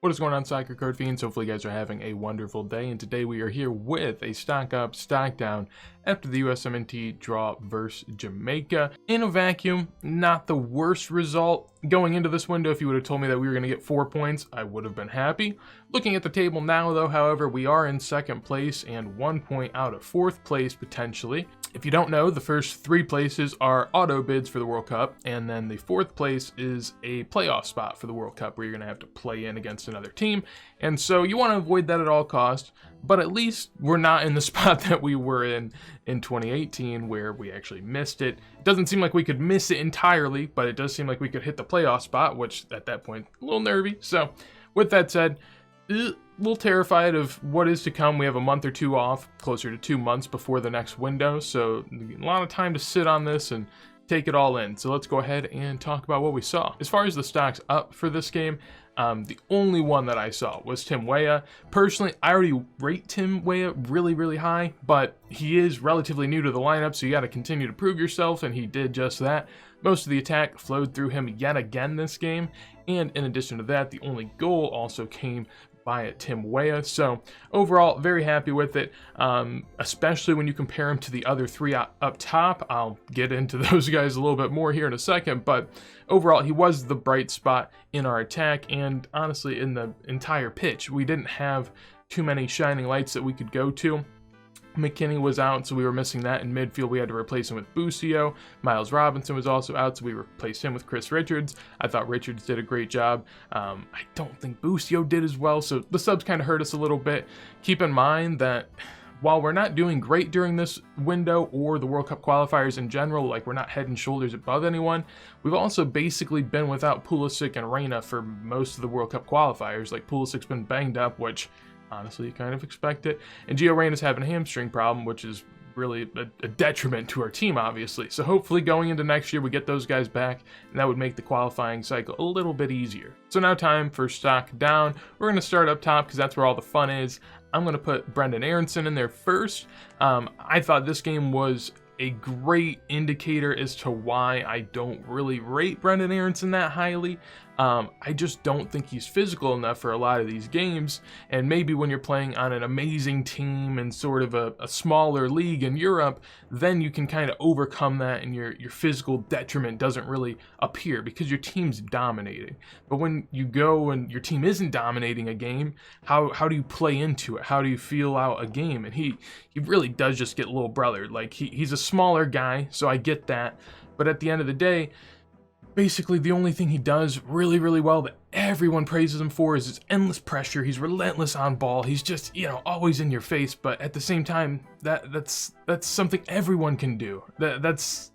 What is going on, Soccer Card Fiends? Hopefully you guys are having a wonderful day, and today we are here with a stock up, stock down after the USMNT draw versus Jamaica. In a vacuum, not the worst result. Going into this window, if you would have told me that we were going to get 4 points, I would have been happy. Looking at the table now, though, however, we are in second place and 1 point out of fourth place potentially. If you don't know, the first 3 places are auto bids for the World Cup, and then the 4th place is a playoff spot for the World Cup where you're going to have to play in against another team. And so you want to avoid that at all costs, but at least we're not in the spot that we were in 2018 where we actually missed it. It doesn't seem like we could miss it entirely, but it does seem like we could hit the playoff spot, which at that point, a little nervy. So with that said, a little terrified of what is to come. We have a month or two off, closer to 2 months before the next window, so a lot of time to sit on this and take it all in. So let's go ahead and talk about what we saw. As far as the stocks up for this game, the only one that I saw was Tim Weah. Personally, I already rate Tim Weah really high, but he is relatively new to the lineup, so you got to continue to prove yourself, and he did just that. Most of the attack flowed through him yet again this game, and in addition to that, the only goal also came by Tim Weah. So overall, very happy with it, especially when you compare him to the other 3 up top. I'll get into those guys a little bit more here in a second, but overall, he was the bright spot in our attack, and honestly, in the entire pitch. We didn't have too many shining lights that we could go to. McKinney was out, so we were missing that. In midfield, we had to replace him with Busio. Miles Robinson was also out, so we replaced him with Chris Richards. I thought Richards did a great job. I don't think Busio did as well, so the subs kind of hurt us a little bit. Keep in mind that while we're not doing great during this window or the World Cup qualifiers in general, like we're not head and shoulders above anyone, we've also basically been without Pulisic and Reyna for most of the World Cup qualifiers. Like, Pulisic's been banged up, which honestly, you kind of expect it. And Gio Reyna's having a hamstring problem, which is really a detriment to our team, obviously. So hopefully going into next year, we get those guys back, and that would make the qualifying cycle a little bit easier. So now time for stock down. We're going to start up top because that's where all the fun is. I'm going to put Brenden Aaronson in there first. I thought this game was a great indicator as to why I don't really rate Brenden Aaronson that highly. I just don't think he's physical enough for a lot of these games, and maybe when you're playing on an amazing team and sort of a smaller league in Europe, then you can kind of overcome that and your physical detriment doesn't really appear because your team's dominating. But when you go and your team isn't dominating a game, how do you play into it? How do you feel out a game? And he really does just get little brother. Like, he's a smaller guy, so I get that, but at the end of the day, basically, the only thing he does really well that everyone praises him for is his endless pressure. He's relentless on ball. He's just, always in your face. But at the same time, that's something everyone can do. That's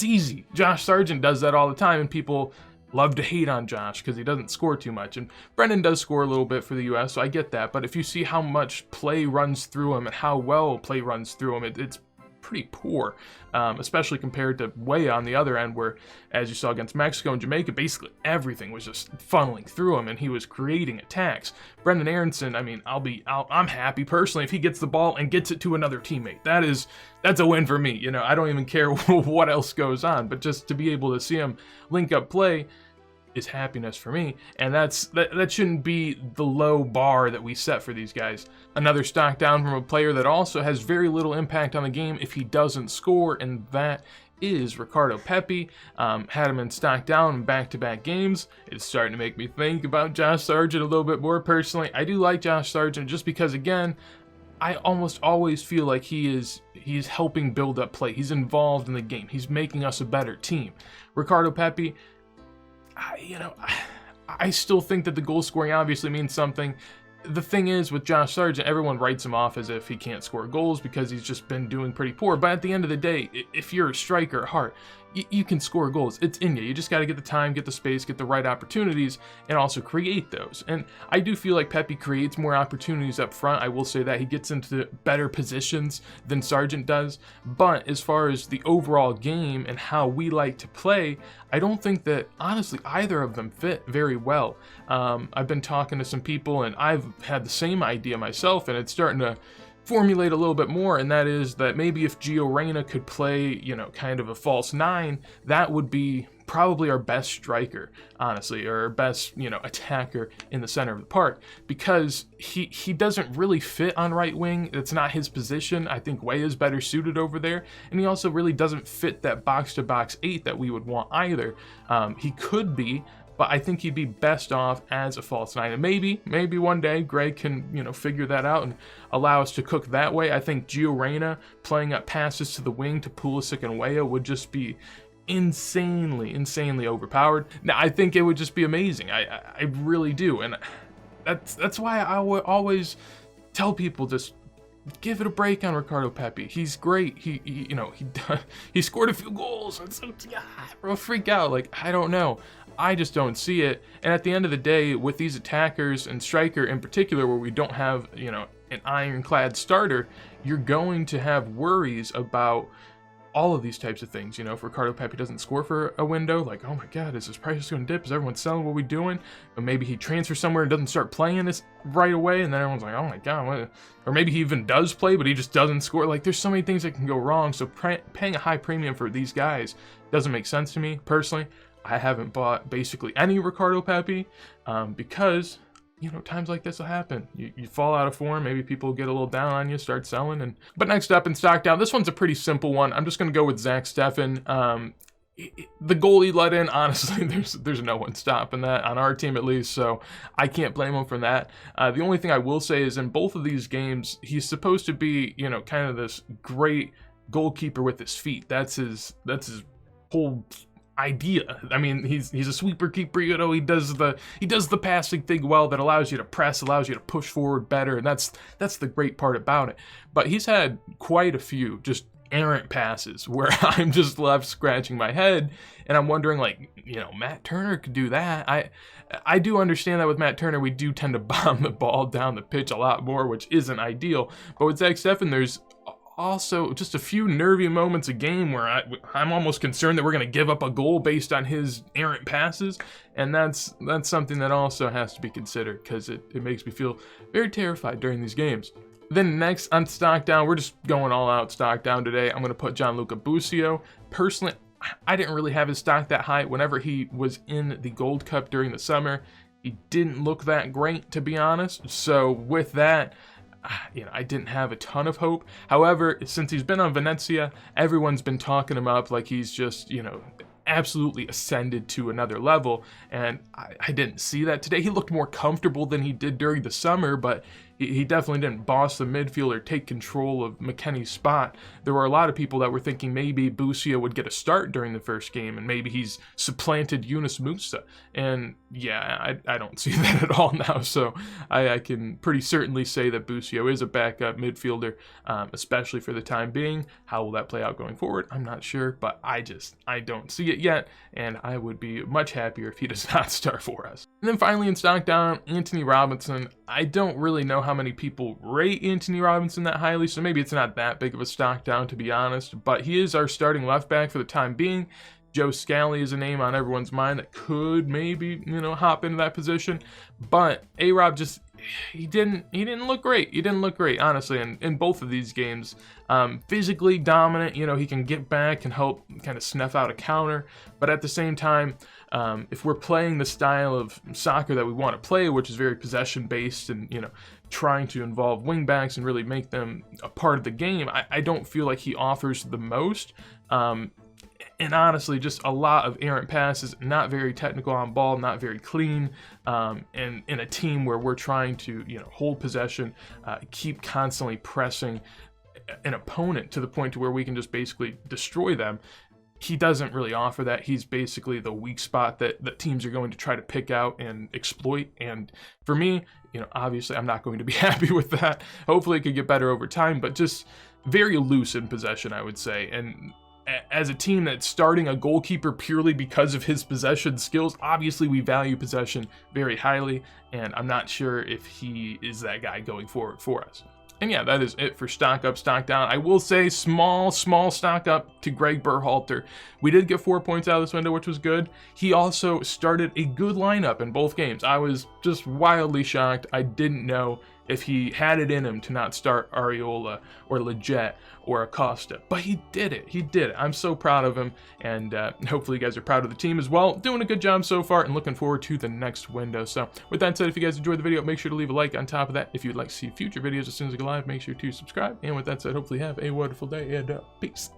easy. Josh Sargent does that all the time, and people love to hate on Josh because he doesn't score too much. And Brenden does score a little bit for the U.S., so I get that. But if you see how much play runs through him and how well play runs through him, it's pretty poor, especially compared to Weah on the other end, where, as you saw against Mexico and Jamaica, basically everything was just funneling through him and he was creating attacks. Brenden Aaronson, I mean, I'm happy personally if he gets the ball and gets it to another teammate. That's a win for me. I don't even care what else goes on, but just to be able to see him link up play is happiness for me, and that shouldn't be the low bar that we set for these guys. Another stock down from a player that also has very little impact on the game if he doesn't score, and that is Ricardo Pepi. Had him in stock down in back-to-back games. It's starting to make me think about Josh Sargent a little bit more personally. I do like Josh Sargent just because, again, I almost always feel like he's helping build up play. He's involved in the game. He's making us a better team. Ricardo Pepi, I still think that the goal scoring obviously means something. The thing is, with Josh Sargent, everyone writes him off as if he can't score goals because he's just been doing pretty poor. But at the end of the day, if you're a striker at heart, you can score goals. It's in you. You just got to get the time, get the space, get the right opportunities, and also create those. And I do feel like Pepi creates more opportunities up front. I will say that he gets into better positions than Sargent does. But as far as the overall game and how we like to play, I don't think that, honestly, either of them fit very well. I've been talking to some people, and I've had the same idea myself, and it's starting to formulate a little bit more, and that is that maybe if Gio Reyna could play, kind of a false nine, that would be probably our best striker, honestly, or our best, attacker in the center of the park, because he doesn't really fit on right wing. It's not his position. I think Way is better suited over there, and he also really doesn't fit that box-to-box 8 that we would want either. He could be, but I think he'd be best off as a false nine. And maybe one day Greg can, figure that out and allow us to cook that way. I think Gio Reyna playing up passes to the wing to Pulisic and Weah would just be insanely overpowered. Now, I think it would just be amazing. I really do. And that's why I would always tell people, just give it a break on Ricardo Pepi. He's great. He scored a few goals. And so, bro, freak out. Like, I don't know. I just don't see it. And at the end of the day, with these attackers and striker in particular, where we don't have, an ironclad starter, you're going to have worries about all of these types of things. If Ricardo Pepi doesn't score for a window, like, oh my God, is his price going to dip? Is everyone selling? What are we doing? Or maybe he transfers somewhere and doesn't start playing this right away, and then everyone's like, oh my God, what? Or maybe he even does play, but he just doesn't score. Like, there's so many things that can go wrong. So paying a high premium for these guys doesn't make sense to me personally. I haven't bought basically any Ricardo Pepi because times like this will happen. You fall out of form, maybe people get a little down on you, start selling. But next up in stock down, this one's a pretty simple one. I'm just going to go with Zach Steffen. The goal he let in, honestly, there's no one stopping that on our team at least, so I can't blame him for that. The only thing I will say is in both of these games, he's supposed to be, kind of this great goalkeeper with his feet. That's his whole idea. I mean, he's a sweeper keeper. He does the passing thing well that allows you to press, allows you to push forward better, and that's the great part about it. But he's had quite a few just errant passes where I'm just left scratching my head, and I'm wondering, like, Matt Turner could do that. I do understand that with Matt Turner, we do tend to bomb the ball down the pitch a lot more, which isn't ideal. But with Zach Steffen, there's also just a few nervy moments a game where I'm almost concerned that we're going to give up a goal based on his errant passes, and that's something that also has to be considered, because it makes me feel very terrified during these games. Then next on stock down, we're just going all out stock down today. I'm going to put Gianluca Busio. Personally, I didn't really have his stock that high. Whenever he was in the Gold Cup during the summer, he didn't look that great, to be honest. So with that, I didn't have a ton of hope. However, since he's been on Venezia, everyone's been talking him up like he's just, absolutely ascended to another level. And I didn't see that today. He looked more comfortable than he did during the summer, but he definitely didn't boss the midfield or take control of McKennie's spot. There were a lot of people that were thinking maybe Busio would get a start during the first game, and maybe he's supplanted Yunus Musa. And yeah, I don't see that at all now. So I can pretty certainly say that Busio is a backup midfielder, especially for the time being. How will that play out going forward? I'm not sure, but I don't see it yet, and I would be much happier if he does not start for us. And then finally in stock down, Anthony Robinson. I don't really know how many people rate Anthony Robinson that highly, so maybe it's not that big of a stock down, to be honest, but he is our starting left back for the time being. Joe Scally is a name on everyone's mind that could maybe, hop into that position, but A-Rob just, he didn't look great. He didn't look great, honestly, in both of these games. Physically dominant, he can get back and help kind of snuff out a counter, but at the same time, if we're playing the style of soccer that we want to play, which is very possession-based and, trying to involve wingbacks and really make them a part of the game, I don't feel like he offers the most. And honestly, just a lot of errant passes, not very technical on ball, not very clean, and in a team where we're trying to, hold possession, keep constantly pressing an opponent to the point to where we can just basically destroy them. He doesn't really offer that. He's basically the weak spot that teams are going to try to pick out and exploit. And for me, obviously I'm not going to be happy with that. Hopefully it could get better over time, but just very loose in possession, I would say. And as a team that's starting a goalkeeper purely because of his possession skills, obviously we value possession very highly, and I'm not sure if he is that guy going forward for us. And yeah, that is it for stock up, stock down. I will say small stock up to Greg Berhalter. We did get 4 points out of this window, which was good. He also started a good lineup in both games. I was just wildly shocked. I didn't know if he had it in him to not start Areola or Leggett or Acosta. But he did it. He did it. I'm so proud of him, and hopefully you guys are proud of the team as well. Doing a good job so far, and looking forward to the next window. So with that said, if you guys enjoyed the video, make sure to leave a like on top of that. If you'd like to see future videos as soon as they go live, make sure to subscribe. And with that said, hopefully have a wonderful day, and peace.